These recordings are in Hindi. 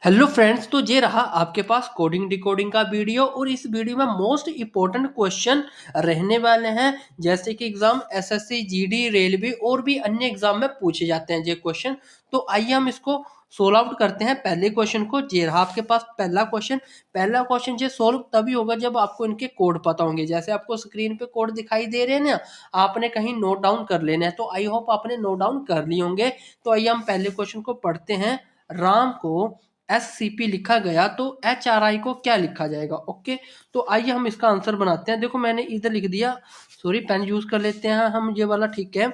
हेलो फ्रेंड्स, तो ये रहा आपके पास कोडिंग डिकोडिंग का वीडियो और इस वीडियो में मोस्ट इम्पोर्टेंट क्वेश्चन रहने वाले हैं। जैसे कि एग्जाम एसएससी जीडी रेलवे और भी अन्य एग्जाम में पूछे जाते हैं ये क्वेश्चन। तो आइए हम इसको सोल्व आउट करते हैं। पहले क्वेश्चन को, ये रहा आपके पास पहला क्वेश्चन ये सोल्व तभी होगा जब आपको इनके कोड पता होंगे। जैसे आपको स्क्रीन पे कोड दिखाई दे रहे हैं ना, आपने कहीं नोट डाउन कर लेना है। तो आई होप आपने नोट डाउन कर लिए होंगे। तो आइए हम पहले क्वेश्चन को पढ़ते हैं। राम को SCP लिखा गया तो HRI को क्या लिखा जाएगा। ओके, तो आइए हम इसका आंसर बनाते हैं। देखो मैंने इधर लिख दिया, सॉरी पेन यूज कर लेते हैं हम ये वाला, ठीक है।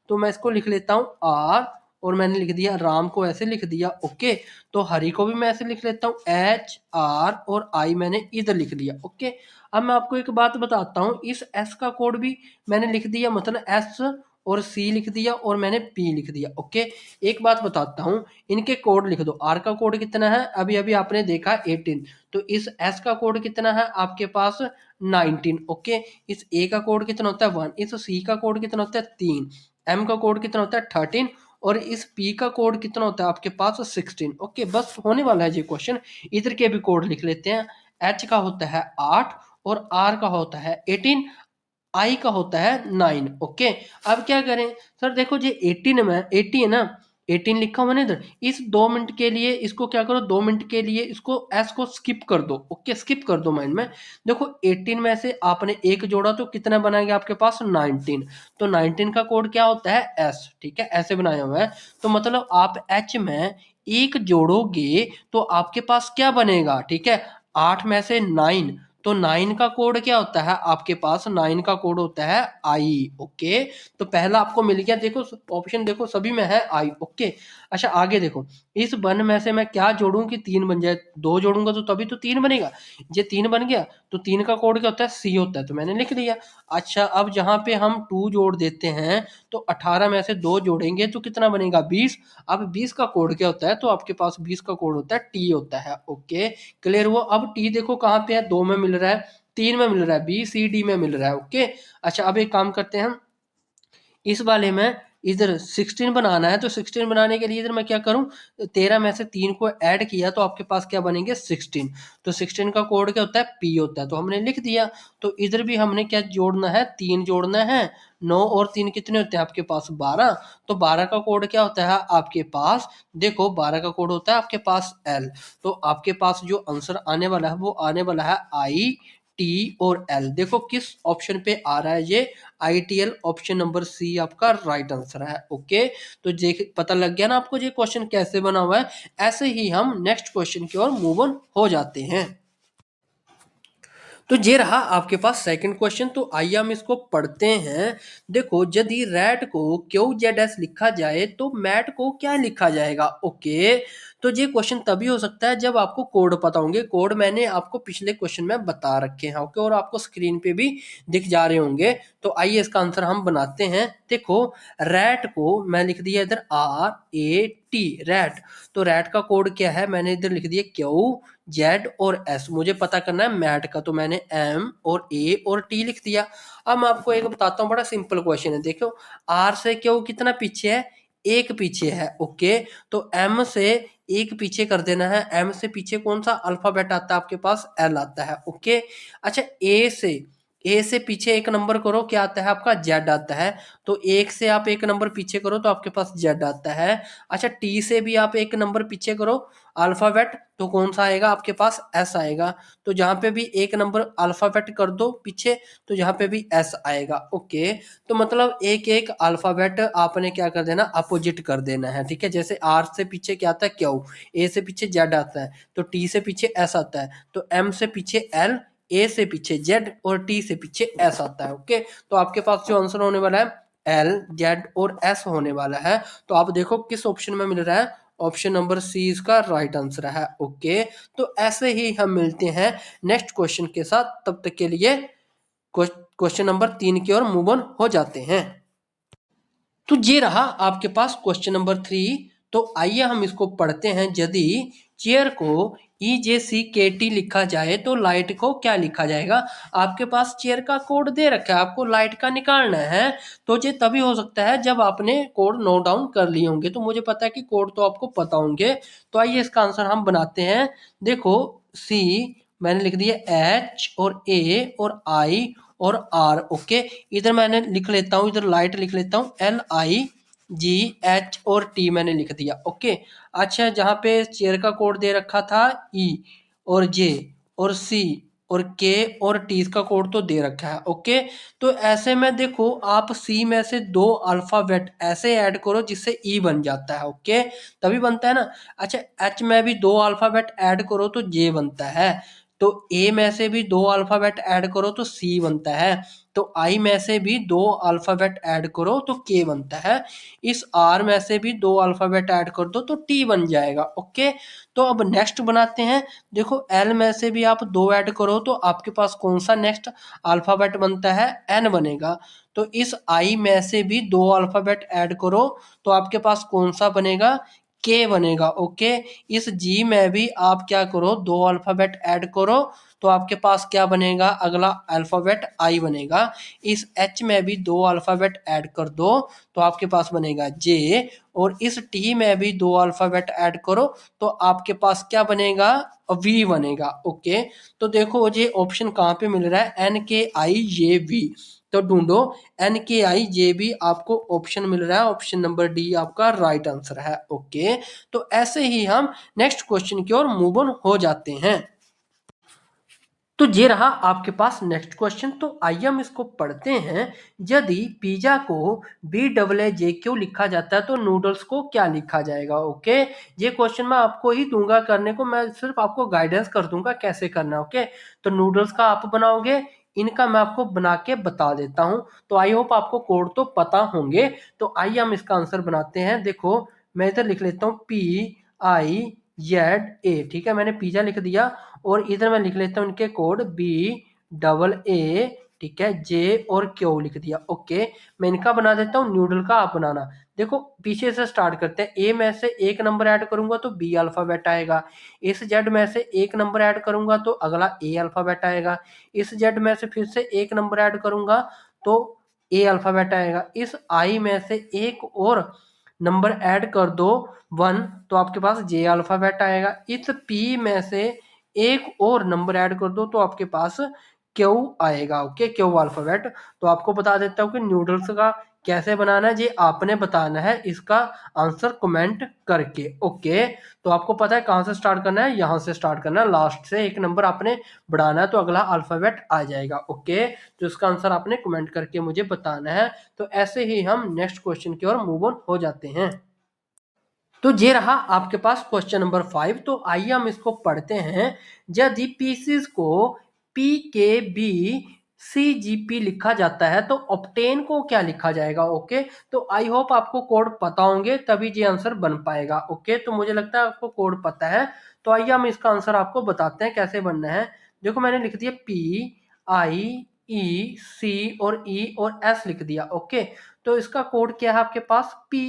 तो मैं इसको लिख लेता हूँ R और मैंने लिख दिया राम को ऐसे लिख दिया। ओके, तो हरि को भी मैं ऐसे लिख लेता हूँ HR और I मैंने इधर लिख दिया। ओके, अब मैं आपको एक बात बताता हूँ, इस S का कोड भी मैंने लिख दिया, मतलब S और C लिख दिया और मैंने P लिख दिया। ओके, एक बात बताता हूँ, इनके कोड लिख दो। आर का कोड कितना है, अभी अभी आपने देखा 18। तो इस एस का कोड कितना है आपके पास 19। ओके, इस ए का कोड कितना होता है 1, इस सी का कोड कितना होता है 3, एम का कोड कितना होता है 13 और इस पी का कोड कितना होता है आपके पास 16। ओके, बस होने वाला है ये क्वेश्चन। इधर के भी कोड लिख लेते हैं। एच का होता है 8 और आर का होता है 18, आई का होता है 9। ओके, अब क्या करें सर, देखो ये 18 में 80 है ना, 18 लिखा हुआ ना इधर, इस 2 मिनट के लिए इसको क्या करो, 2 मिनट के लिए इसको एस को स्किप कर दो। ओके, स्किप कर दो माइंड में। देखो 18 में से आपने एक जोड़ा तो कितना बनाएगा आपके पास 19। तो 19 का कोड क्या होता है एस, ठीक है, ऐसे बनाया हुआ है। तो मतलब आप एच में एक जोड़ोगे तो आपके पास क्या बनेगा, ठीक है, 8 में से 9, तो 9 का कोड क्या होता है आपके पास, 9 का कोड होता है आई। ओके, तो पहला आपको मिल गया। देखो ऑप्शन देखो सभी में है आई। ओके, अच्छा आगे देखो, इस वन में से मैं क्या जोड़ूं कि 3 बन जाए, 2 जोड़ूंगा तो तभी तो 3 बनेगा। ये 3 बन गया, तो 3 का कोड क्या होता है सी होता है, तो मैंने लिख दिया। अच्छा, अब जहां पे हम 2 जोड़ देते हैं तो 18 में से 2 जोड़ेंगे तो कितना बनेगा 20। अब 20 का कोड क्या होता है, तो आपके पास 20 का कोड होता है टी होता है। ओके, क्लियर हुआ। अब टी देखो कहाँ पे है, 2 में मिल रहा है, 3 में मिल रहा है, BCD में मिल रहा है। ओके, अच्छा अब एक काम करते हैं, इस वाले में इधर 16 बनाना है। तो 16 बनाने के लिए इधर मैं क्या करूं, 13 में से 3 को ऐड किया तो आपके पास क्या बनेंगे 16। तो 16 का कोड क्या होता है पी होता है, तो हमने लिख दिया। तो इधर भी हमने क्या जोड़ना है, 3 जोड़ना है। 9 और 3 कितने होते हैं आपके पास 12। तो 12 का कोड क्या होता है आपके पास, देखो 12 का कोड होता है आपके पास एल। तो आपके पास जो आंसर आने वाला है वो आने वाला है आई टी और एल। देखो किस ऑप्शन पे आ रहा है ये, ITL, ऑप्शन नंबर सी आपका राइट आंसर है। ओके, तो देख पता लग गया ना आपको ये क्वेश्चन कैसे बना हुआ है। ऐसे ही हम नेक्स्ट क्वेश्चन की ओर मूव ऑन हो जाते हैं। तो ये रहा आपके पास सेकंड क्वेश्चन। तो आइए हम इसको पढ़ते हैं। देखो, यदि रैट को QZS लिखा जाए तो मैट को क्या लिखा जाएगा। ओके, तो ये क्वेश्चन तभी हो सकता है जब आपको कोड पता होंगे। कोड मैंने आपको पिछले क्वेश्चन में बता रखे हैं। ओके, और आपको स्क्रीन पे भी दिख जा रहे होंगे। तो आइए इसका आंसर हम बनाते हैं। देखो, रैट को मैं लिख दिया इधर RAT, रैट। तो रैट का कोड क्या है, मैंने इधर लिख दिया QZ और S। मुझे पता करना है मैट का, तो मैंने M और A और T लिख दिया। अब मैं आपको एक बताता हूँ, बड़ा सिंपल क्वेश्चन है। देखो, R से Q कितना पीछे है, एक पीछे है। ओके, तो M से एक पीछे कर देना है। M से पीछे कौन सा अल्फाबेट आता है आपके पास, L आता है। ओके, अच्छा ए से पीछे एक नंबर करो, क्या आता है आपका जेड आता है। तो एक से आप एक नंबर पीछे करो तो आपके पास जेड आता है। अच्छा, टी से भी आप एक नंबर पीछे करो अल्फाबेट, तो कौन सा आएगा आपके पास एस आएगा। तो जहां पे भी एक नंबर अल्फाबेट कर दो पीछे तो जहां पे भी एस आएगा। ओके, तो मतलब एक एक अल्फाबेट आपने क्या कर देना, अपोजिट कर देना है। ठीक है, जैसे आर से पीछे क्या आता है क्यू, ए से पीछे जेड आता है, तो टी से पीछे एस आता है, तो एम से पीछे एल, ए से पीछे जेड और टी से पीछे एस आता है। ओके, तो आपके पास जो आंसर होने वाला है एल, जेड और एस होने वाला है। तो आप देखो किस ऑप्शन में मिल रहा है, ऑप्शन नंबर सी इसका राइट आंसर है। ओके, तो ऐसे ही हम मिलते हैं नेक्स्ट क्वेश्चन के साथ। तब तक के लिए क्वेश्चन नंबर 3 की ओर मूव ऑन हो जाते हैं। तो ये रहा आपके पास क्वेश्चन नंबर 3। तो आइए हम इसको पढ़ते हैं। यदि चेयर को EJCKT लिखा जाए तो लाइट को क्या लिखा जाएगा? आपके पास चेयर का कोड दे रखा है, आपको लाइट का निकालना है, तो ये तभी हो सकता है जब आपने कोड नोट डाउन कर लिए होंगे। तो मुझे पता है कि कोड तो आपको पता होंगे, तो आइए इसका आंसर हम बनाते हैं। देखो सी मैंने लिख दिया, एच और ए और आई और आर। ओके, इधर मैंने लिख लेता हूँ, इधर लाइट लिख लेता हूँ, LIGH और T मैंने लिख दिया। ओके, अच्छा जहाँ पे चेयर का कोड दे रखा था E और J और C और K और T, इसका कोड तो दे रखा है। ओके, तो ऐसे में देखो आप C में से दो अल्फाबेट ऐसे ऐड करो जिससे E बन जाता है। ओके, तभी बनता है ना। अच्छा H में भी दो अल्फाबेट ऐड करो तो J बनता है, तो A में से भी दो अल्फाबेट ऐड करो तो C बनता है, तो I में से भी दो अल्फाबेट ऐड करो तो K बनता है, इस R में से भी दो अल्फाबेट ऐड कर दो तो T बन जाएगा। ओके, तो अब नेक्स्ट बनाते हैं। देखो L में से भी आप दो ऐड करो तो आपके पास कौन सा नेक्स्ट अल्फाबेट बनता है? N बनेगा। तो इस I में से भी दो अल्फाबेट ऐड करो तो आपके पास कौन सा बनेगा? के बनेगा। ओके, इस जी में भी आप क्या करो, दो अल्फाबेट ऐड करो तो आपके पास क्या बनेगा? अगला अल्फाबेट आई बनेगा। इस एच में भी दो अल्फाबेट ऐड कर दो तो आपके पास बनेगा जे, और इस टी में भी दो अल्फाबेट ऐड करो तो आपके पास क्या बनेगा? वी बनेगा। ओके, तो देखो ये ऑप्शन कहाँ पे मिल रहा है? NKIJV, तो ढूंढो NKIJB, आपको ऑप्शन मिल रहा है, ऑप्शन नंबर डी आपका राइट आंसर है। ओके, तो ऐसे ही हम नेक्स्ट क्वेश्चन की ओर मूव ऑन हो जाते हैं। तो ये रहा आपके पास नेक्स्ट क्वेश्चन, तो आइए हम इसको पढ़ते हैं। यदि पिज्जा को BJJ लिखा जाता है तो नूडल्स को क्या लिखा जाएगा? ओके, ये क्वेश्चन मैं आपको ही दूंगा करने को, मैं सिर्फ आपको गाइडेंस कर दूंगा कैसे करना है। ओके, तो नूडल्स का आप बनाओगे, इनका मैं आपको बना के बता देता हूँ। तो आई होप आपको कोड तो पता होंगे। तो आइए हम इसका आंसर बनाते हैं। देखो मैं इधर लिख लेता हूँ PIZA, ठीक है, मैंने पिज्जा लिख दिया, और इधर मैं लिख लेता हूँ इनके कोड BAA, ठीक है, जे और क्यू लिख दिया। ओके, मैं इनका बना देता हूँ, न्यूडल का आप बनाना। देखो पीछे से स्टार्ट करते हैं। ए में से एक नंबर ऐड करूंगा तो बी अल्फाबेट आएगा, इस जेड में से एक नंबर ऐड करूंगा तो अगला ए अल्फाबेट आएगा, इस जेड में से फिर से एक नंबर ऐड करूंगा तो ए अल्फाबेट आएगा, इस आई में से एक और नंबर ऐड कर दो 1 तो आपके पास जे अल्फाबेट आएगा, इस पी में से एक और नंबर ऐड कर दो तो आपके पास क्यू आएगा। Okay, Q alphabet. तो आपको बता देता हूँ कि नूडल्स का कैसे बनाना है, ये आपने बताना है इसका आंसर कमेंट करके। ओके, तो आपको पता है कहाँ से स्टार्ट करना है, यहाँ से स्टार्ट करना है, लास्ट से एक नंबर आपने बढ़ाना है तो अगला अल्फाबेट आ जाएगा। ओके, तो इसका आंसर आपने कमेंट करके मुझे बताना है। तो ऐसे ही हम नेक्स्ट क्वेश्चन की ओर मूव ऑन हो जाते हैं। तो ये रहा आपके पास क्वेश्चन नंबर 5। तो आइए हम इसको पढ़ते हैं। यदि पीसीस को PKBCGP लिखा जाता है तो ऑप्टेन को क्या लिखा जाएगा? ओके, तो आई होप आपको कोड पता होंगे तभी ये आंसर बन पाएगा। ओके, तो मुझे लगता है आपको कोड पता है, तो आइए हम इसका आंसर आपको बताते हैं कैसे बनना है। देखो मैंने लिख दिया PIEC और E और S लिख दिया। ओके, तो इसका कोड क्या है आपके पास? P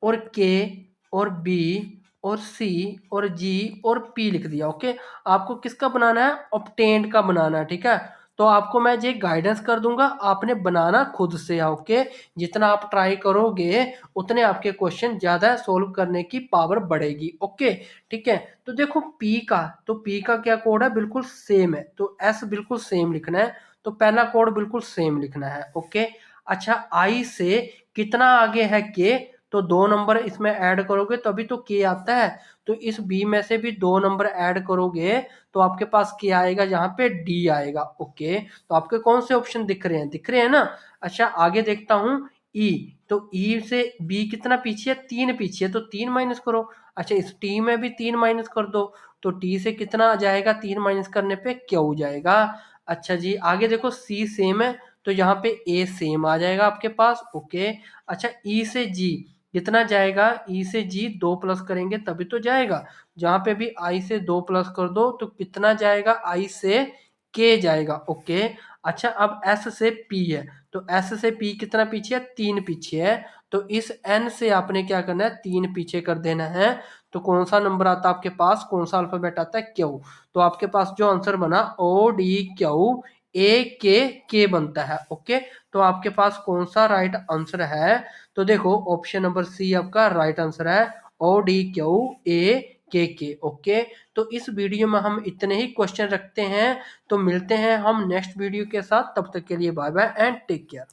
और के और बी और सी और जी और पी लिख दिया। ओके, आपको किसका बनाना है? ऑब्टेन्ड का बनाना है, ठीक है। तो आपको मैं ये गाइडेंस कर दूंगा, आपने बनाना खुद से है। ओके, जितना आप ट्राई करोगे उतने आपके क्वेश्चन ज्यादा सोल्व करने की पावर बढ़ेगी। ओके, ठीक है। तो देखो पी का, तो पी का क्या कोड है? बिल्कुल सेम है, तो एस बिल्कुल सेम लिखना है, तो पहला कोड बिल्कुल सेम लिखना है। ओके, अच्छा आई से कितना आगे है के, तो दो नंबर इसमें ऐड करोगे तभी तो के आता है, तो इस बी में से भी दो नंबर ऐड करोगे तो आपके पास के आएगा, यहाँ पे डी आएगा। ओके, तो आपके कौन से ऑप्शन दिख रहे हैं? दिख रहे हैं ना। अच्छा आगे देखता हूँ ई, तो ई से बी कितना पीछे है? 3 पीछे है, तो 3 माइनस करो। अच्छा इस टी में भी 3 माइनस कर दो, तो टी से कितना आ जाएगा? 3 माइनस करने पे क्यू जाएगा। अच्छा जी आगे देखो सी सेम है, तो यहाँ पे ए सेम आ जाएगा आपके पास। ओके, अच्छा ई से जी कितना जाएगा? ई से जी 2 प्लस करेंगे तभी तो जाएगा, जहाँ पे भी आई से 2 प्लस कर दो तो कितना जाएगा? आई से के जाएगा। ओके, अच्छा अब एस से पी है, तो एस से पी कितना पीछे है? 3 पीछे है, तो इस एन से आपने क्या करना है? 3 पीछे कर देना है, तो कौन सा नंबर आता है आपके पास, कौन सा अल्फाबेट आता है, क्यू। तो आपके पास जो आंसर बना ओ डी क्यू ए के बनता है। ओके, तो आपके पास कौन सा राइट आंसर है, तो देखो ऑप्शन नंबर सी आपका राइट आंसर है, ओ डी क्यू ए के। ओके, तो इस वीडियो में हम इतने ही क्वेश्चन रखते हैं, तो मिलते हैं हम नेक्स्ट वीडियो के साथ, तब तक के लिए bye bye and take care.